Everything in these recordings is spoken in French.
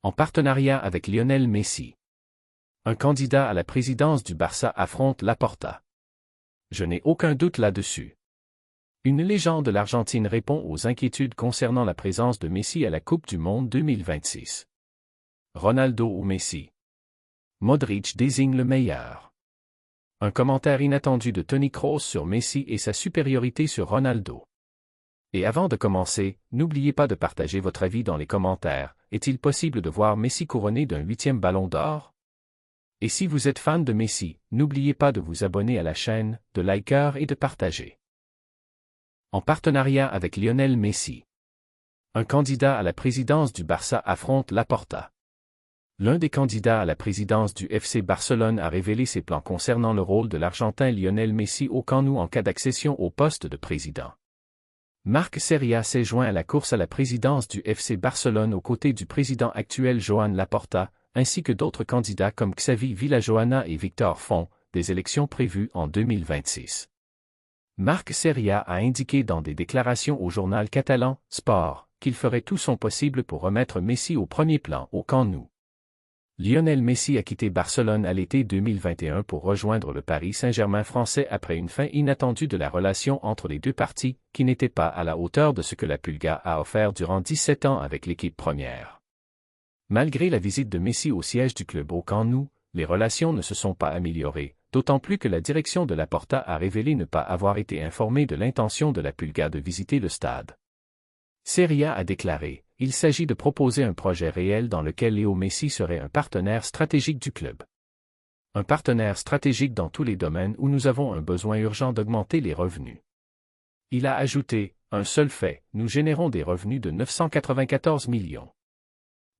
En partenariat avec Lionel Messi. Un candidat à la présidence du Barça affronte Laporta. Je n'ai aucun doute là-dessus. Une légende de l'Argentine répond aux inquiétudes concernant la présence de Messi à la Coupe du Monde 2026. Ronaldo ou Messi? Modric désigne le meilleur. Un commentaire inattendu de Toni Kroos sur Messi et sa supériorité sur Ronaldo. Et avant de commencer, n'oubliez pas de partager votre avis dans les commentaires. Est-il possible de voir Messi couronné d'un 8e ballon d'or? Et si vous êtes fan de Messi, n'oubliez pas de vous abonner à la chaîne, de liker et de partager. En partenariat avec Lionel Messi. Un candidat à la présidence du Barça affronte Laporta. L'un des candidats à la présidence du FC Barcelone a révélé ses plans concernant le rôle de l'Argentin Lionel Messi au Camp Nou en cas d'accession au poste de président. Marc Seria s'est joint à la course à la présidence du FC Barcelone aux côtés du président actuel Joan Laporta, ainsi que d'autres candidats comme Xavi Villajoana et Victor Font, des élections prévues en 2026. Marc Seria a indiqué dans des déclarations au journal catalan Sport qu'il ferait tout son possible pour remettre Messi au premier plan au Camp Nou. Lionel Messi a quitté Barcelone à l'été 2021 pour rejoindre le Paris Saint-Germain français après une fin inattendue de la relation entre les deux parties, qui n'était pas à la hauteur de ce que la Pulga a offert durant 17 ans avec l'équipe première. Malgré la visite de Messi au siège du club au Camp Nou, les relations ne se sont pas améliorées, d'autant plus que la direction de Laporta a révélé ne pas avoir été informée de l'intention de la Pulga de visiter le stade. Seria a déclaré: « Il s'agit de proposer un projet réel dans lequel Léo Messi serait un partenaire stratégique du club. Un partenaire stratégique dans tous les domaines où nous avons un besoin urgent d'augmenter les revenus. » Il a ajouté: « Un seul fait, nous générons des revenus de 994 millions.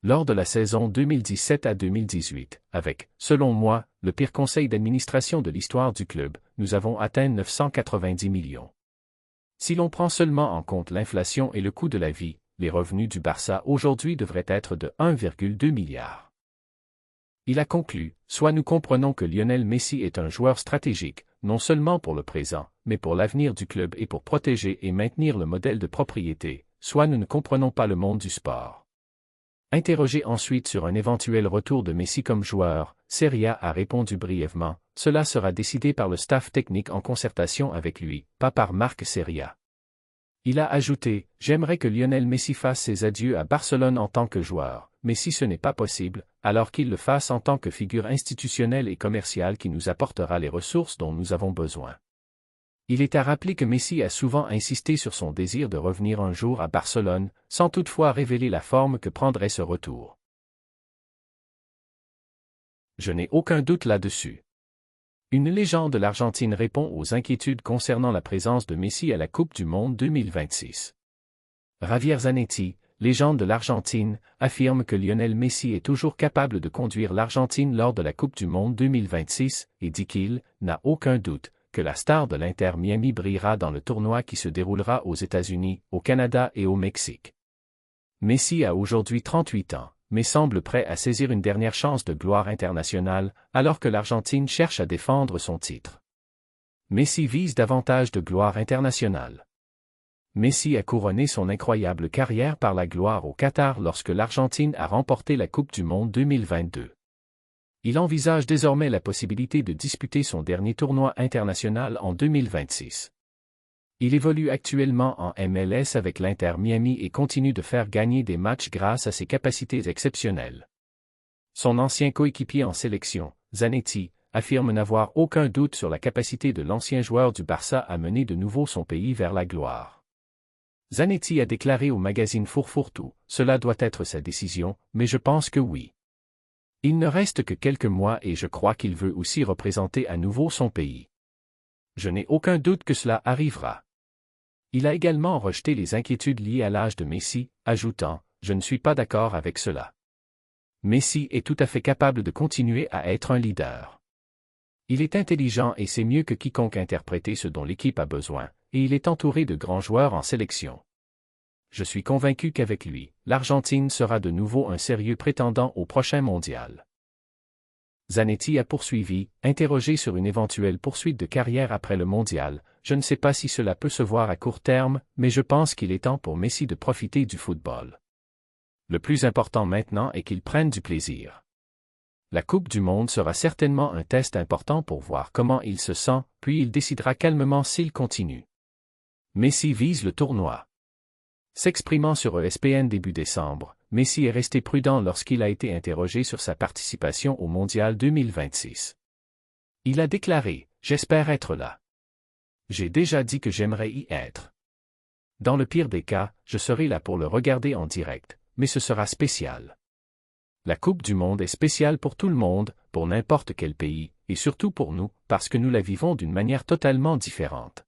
Lors de la saison 2017 à 2018, avec, selon moi, le pire conseil d'administration de l'histoire du club, nous avons atteint 990 millions. Si l'on prend seulement en compte l'inflation et le coût de la vie, les revenus du Barça aujourd'hui devraient être de 1,2 milliard. » Il a conclu: « Soit nous comprenons que Lionel Messi est un joueur stratégique, non seulement pour le présent, mais pour l'avenir du club et pour protéger et maintenir le modèle de propriété, soit nous ne comprenons pas le monde du sport. » Interrogé ensuite sur un éventuel retour de Messi comme joueur, Seria a répondu brièvement: « Cela sera décidé par le staff technique en concertation avec lui, pas par Marc Seria. » Il a ajouté: « J'aimerais que Lionel Messi fasse ses adieux à Barcelone en tant que joueur, mais si ce n'est pas possible, alors qu'il le fasse en tant que figure institutionnelle et commerciale qui nous apportera les ressources dont nous avons besoin. » Il est à rappeler que Messi a souvent insisté sur son désir de revenir un jour à Barcelone, sans toutefois révéler la forme que prendrait ce retour. Je n'ai aucun doute là-dessus. Une légende de l'Argentine répond aux inquiétudes concernant la présence de Messi à la Coupe du Monde 2026. Javier Zanetti, légende de l'Argentine, affirme que Lionel Messi est toujours capable de conduire l'Argentine lors de la Coupe du Monde 2026 et dit qu'il n'a aucun doute que la star de l'Inter Miami brillera dans le tournoi qui se déroulera aux États-Unis, au Canada et au Mexique. Messi a aujourd'hui 38 ans, mais semble prêt à saisir une dernière chance de gloire internationale, alors que l'Argentine cherche à défendre son titre. Messi vise davantage de gloire internationale. Messi a couronné son incroyable carrière par la gloire au Qatar lorsque l'Argentine a remporté la Coupe du Monde 2022. Il envisage désormais la possibilité de disputer son dernier tournoi international en 2026. Il évolue actuellement en MLS avec l'Inter Miami et continue de faire gagner des matchs grâce à ses capacités exceptionnelles. Son ancien coéquipier en sélection, Zanetti, affirme n'avoir aucun doute sur la capacité de l'ancien joueur du Barça à mener de nouveau son pays vers la gloire. Zanetti a déclaré au magazine Fourfourtou: « Cela doit être sa décision, mais je pense que oui. Il ne reste que quelques mois et je crois qu'il veut aussi représenter à nouveau son pays. Je n'ai aucun doute que cela arrivera. » Il a également rejeté les inquiétudes liées à l'âge de Messi, ajoutant: « Je ne suis pas d'accord avec cela. Messi est tout à fait capable de continuer à être un leader. Il est intelligent et sait mieux que quiconque interpréter ce dont l'équipe a besoin, et il est entouré de grands joueurs en sélection. Je suis convaincu qu'avec lui, l'Argentine sera de nouveau un sérieux prétendant au prochain mondial. » Zanetti a poursuivi, interrogé sur une éventuelle poursuite de carrière après le mondial: « Je ne sais pas si cela peut se voir à court terme, mais je pense qu'il est temps pour Messi de profiter du football. Le plus important maintenant est qu'ils prennent du plaisir. La Coupe du Monde sera certainement un test important pour voir comment il se sent, puis il décidera calmement s'il continue. Messi vise le tournoi. S'exprimant sur ESPN début décembre, Messi est resté prudent lorsqu'il a été interrogé sur sa participation au Mondial 2026. Il a déclaré « J'espère être là. J'ai déjà dit que j'aimerais y être. Dans le pire des cas, je serai là pour le regarder en direct, mais ce sera spécial. La Coupe du Monde est spéciale pour tout le monde, pour n'importe quel pays, et surtout pour nous, parce que nous la vivons d'une manière totalement différente. »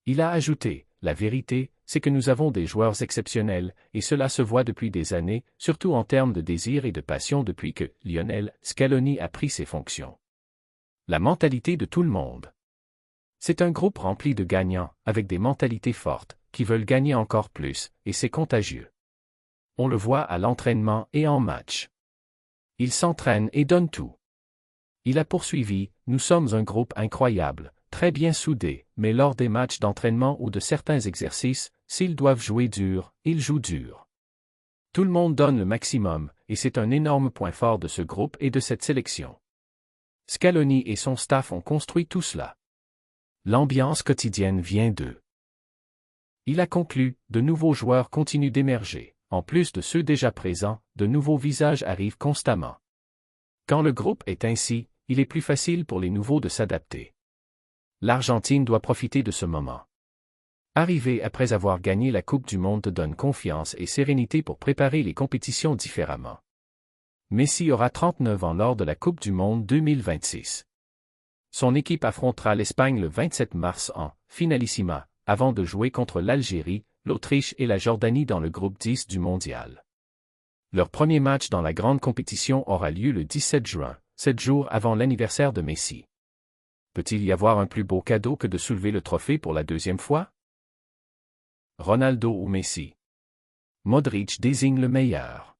Il a ajouté « La vérité, c'est que nous avons des joueurs exceptionnels, et cela se voit depuis des années, surtout en termes de désir et de passion depuis que Lionel Scaloni a pris ses fonctions. La mentalité de tout le monde. C'est un groupe rempli de gagnants, avec des mentalités fortes, qui veulent gagner encore plus, et c'est contagieux. On le voit à l'entraînement et en match. Ils s'entraînent et donnent tout. » Il a poursuivi « Nous sommes un groupe incroyable, très bien soudé, mais lors des matchs d'entraînement ou de certains exercices, s'ils doivent jouer dur, ils jouent dur. Tout le monde donne le maximum, et c'est un énorme point fort de ce groupe et de cette sélection. Scaloni et son staff ont construit tout cela. L'ambiance quotidienne vient d'eux. » Il a conclu, de nouveaux joueurs continuent d'émerger. En plus de ceux déjà présents, de nouveaux visages arrivent constamment. Quand le groupe est ainsi, il est plus facile pour les nouveaux de s'adapter. L'Argentine doit profiter de ce moment. Arriver après avoir gagné la Coupe du Monde te donne confiance et sérénité pour préparer les compétitions différemment. Messi aura 39 ans lors de la Coupe du Monde 2026. Son équipe affrontera l'Espagne le 27 mars en finalissima, avant de jouer contre l'Algérie, l'Autriche et la Jordanie dans le groupe 10 du mondial. Leur premier match dans la grande compétition aura lieu le 17 juin, 7 jours avant l'anniversaire de Messi. Peut-il y avoir un plus beau cadeau que de soulever le trophée pour la deuxième fois? Ronaldo ou Messi? Modric désigne le meilleur.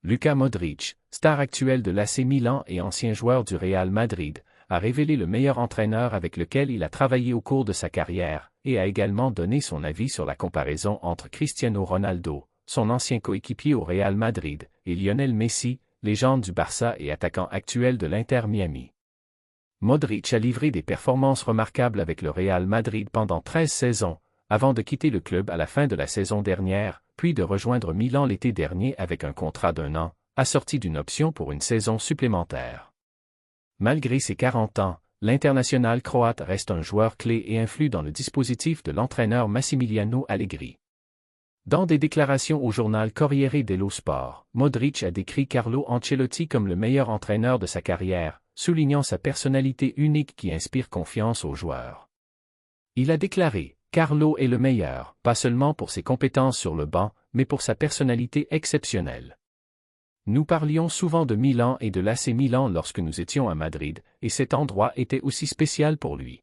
Luka Modric, star actuel de l'AC Milan et ancien joueur du Real Madrid, a révélé le meilleur entraîneur avec lequel il a travaillé au cours de sa carrière, et a également donné son avis sur la comparaison entre Cristiano Ronaldo, son ancien coéquipier au Real Madrid, et Lionel Messi, légende du Barça et attaquant actuel de l'Inter Miami. Modric a livré des performances remarquables avec le Real Madrid pendant 13 saisons, avant de quitter le club à la fin de la saison dernière, puis de rejoindre Milan l'été dernier avec un contrat d'1 an, assorti d'une option pour une saison supplémentaire. Malgré ses 40 ans, l'international croate reste un joueur clé et influe dans le dispositif de l'entraîneur Massimiliano Allegri. Dans des déclarations au journal Corriere dello Sport, Modric a décrit Carlo Ancelotti comme le meilleur entraîneur de sa carrière, soulignant sa personnalité unique qui inspire confiance aux joueurs. Il a déclaré « Carlo est le meilleur, pas seulement pour ses compétences sur le banc, mais pour sa personnalité exceptionnelle. Nous parlions souvent de Milan et de l'AC Milan lorsque nous étions à Madrid, et cet endroit était aussi spécial pour lui. »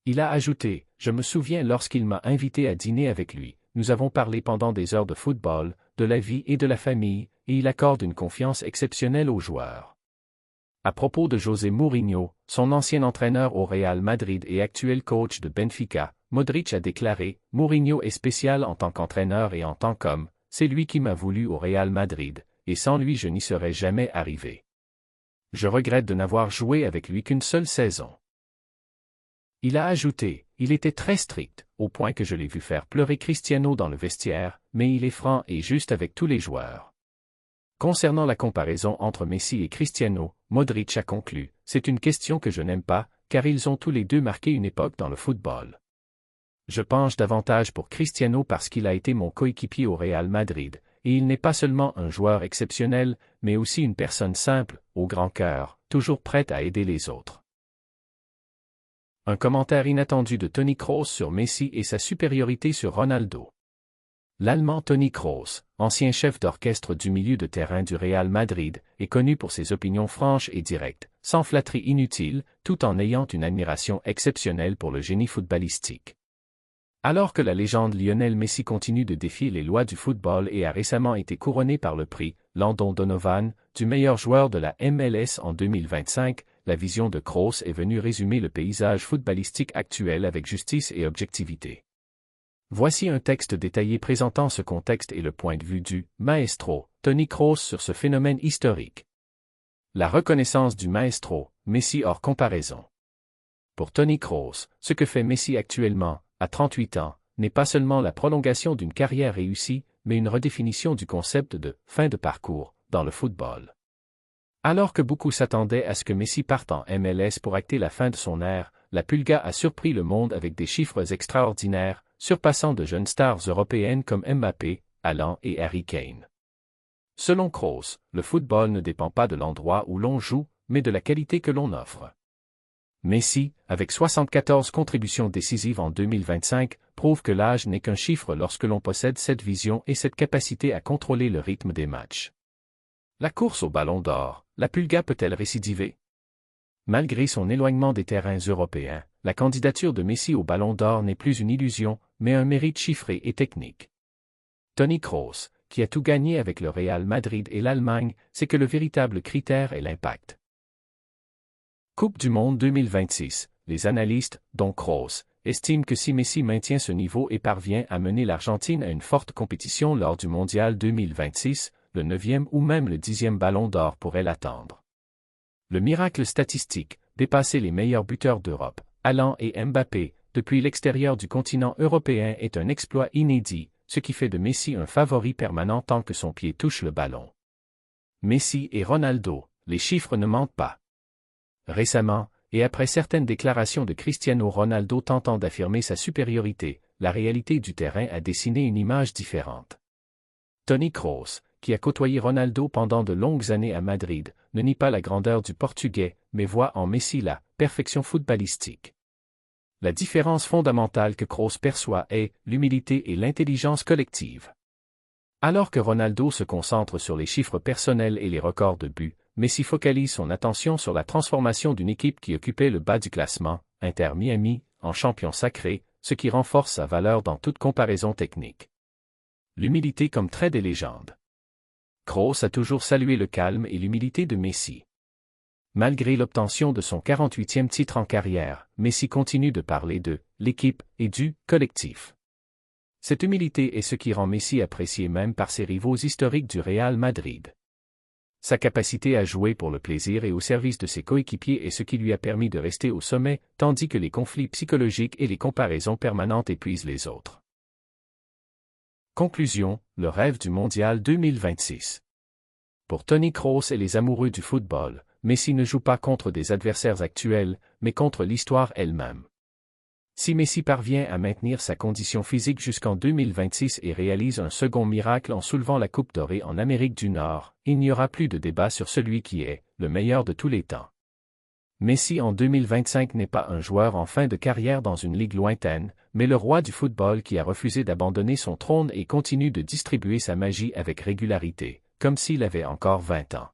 Il a ajouté « Je me souviens lorsqu'il m'a invité à dîner avec lui, nous avons parlé pendant des heures de football, de la vie et de la famille, et il accorde une confiance exceptionnelle aux joueurs. » À propos de José Mourinho, son ancien entraîneur au Real Madrid et actuel coach de Benfica, Modric a déclaré « Mourinho est spécial en tant qu'entraîneur et en tant qu'homme, c'est lui qui m'a voulu au Real Madrid, et sans lui je n'y serais jamais arrivé. Je regrette de n'avoir joué avec lui qu'une seule saison. » Il a ajouté « Il était très strict, au point que je l'ai vu faire pleurer Cristiano dans le vestiaire, mais il est franc et juste avec tous les joueurs. » Concernant la comparaison entre Messi et Cristiano, Modric a conclu « C'est une question que je n'aime pas, car ils ont tous les deux marqué une époque dans le football. Je penche davantage pour Cristiano parce qu'il a été mon coéquipier au Real Madrid, et il n'est pas seulement un joueur exceptionnel, mais aussi une personne simple, au grand cœur, toujours prête à aider les autres. » Un commentaire inattendu de Toni Kroos sur Messi et sa supériorité sur Ronaldo. L'Allemand Toni Kroos, ancien chef d'orchestre du milieu de terrain du Real Madrid, est connu pour ses opinions franches et directes, sans flatterie inutile, tout en ayant une admiration exceptionnelle pour le génie footballistique. Alors que la légende Lionel Messi continue de défier les lois du football et a récemment été couronné par le prix Landon Donovan du meilleur joueur de la MLS en 2025, la vision de Kroos est venue résumer le paysage footballistique actuel avec justice et objectivité. Voici un texte détaillé présentant ce contexte et le point de vue du « maestro » Tony Kroos sur ce phénomène historique. La reconnaissance du maestro, Messi hors comparaison. Pour Tony Kroos, ce que fait Messi actuellement, à 38 ans, n'est pas seulement la prolongation d'une carrière réussie, mais une redéfinition du concept de « fin de parcours » dans le football. Alors que beaucoup s'attendaient à ce que Messi parte en MLS pour acter la fin de son ère, la Pulga a surpris le monde avec des chiffres extraordinaires, surpassant de jeunes stars européennes comme Mbappé, Haaland et Harry Kane. Selon Kroos, le football ne dépend pas de l'endroit où l'on joue, mais de la qualité que l'on offre. Messi, avec 74 contributions décisives en 2025, prouve que l'âge n'est qu'un chiffre lorsque l'on possède cette vision et cette capacité à contrôler le rythme des matchs. La course au Ballon d'Or, la Pulga peut-elle récidiver? Malgré son éloignement des terrains européens, la candidature de Messi au Ballon d'Or n'est plus une illusion, mais un mérite chiffré et technique. Tony Kroos, qui a tout gagné avec le Real Madrid et l'Allemagne, sait que le véritable critère est l'impact. Coupe du Monde 2026, les analystes, dont Kroos, estiment que si Messi maintient ce niveau et parvient à mener l'Argentine à une forte compétition lors du Mondial 2026, le 9e ou même le 10e Ballon d'Or pourrait l'attendre. Le miracle statistique, dépasser les meilleurs buteurs d'Europe, Haaland et Mbappé, depuis l'extérieur du continent européen est un exploit inédit, ce qui fait de Messi un favori permanent tant que son pied touche le ballon. Messi et Ronaldo, les chiffres ne mentent pas. Récemment, et après certaines déclarations de Cristiano Ronaldo tentant d'affirmer sa supériorité, la réalité du terrain a dessiné une image différente. Tony Kroos, qui a côtoyé Ronaldo pendant de longues années à Madrid, ne nie pas la grandeur du Portugais, mais voit en Messi la perfection footballistique. La différence fondamentale que Kroos perçoit est l'humilité et l'intelligence collective. Alors que Ronaldo se concentre sur les chiffres personnels et les records de buts, Messi focalise son attention sur la transformation d'une équipe qui occupait le bas du classement, Inter Miami, en champion sacré, ce qui renforce sa valeur dans toute comparaison technique. L'humilité comme trait des légendes. Kroos a toujours salué le calme et l'humilité de Messi. Malgré l'obtention de son 48e titre en carrière, Messi continue de parler de « l'équipe » et du « collectif ». Cette humilité est ce qui rend Messi apprécié même par ses rivaux historiques du Real Madrid. Sa capacité à jouer pour le plaisir et au service de ses coéquipiers est ce qui lui a permis de rester au sommet, tandis que les conflits psychologiques et les comparaisons permanentes épuisent les autres. Conclusion, le rêve du Mondial 2026. Pour Tony Kroos et les amoureux du football, Messi ne joue pas contre des adversaires actuels, mais contre l'histoire elle-même. Si Messi parvient à maintenir sa condition physique jusqu'en 2026 et réalise un second miracle en soulevant la Coupe dorée en Amérique du Nord, il n'y aura plus de débat sur celui qui est le meilleur de tous les temps. Messi en 2025 n'est pas un joueur en fin de carrière dans une ligue lointaine, mais le roi du football qui a refusé d'abandonner son trône et continue de distribuer sa magie avec régularité, comme s'il avait encore 20 ans.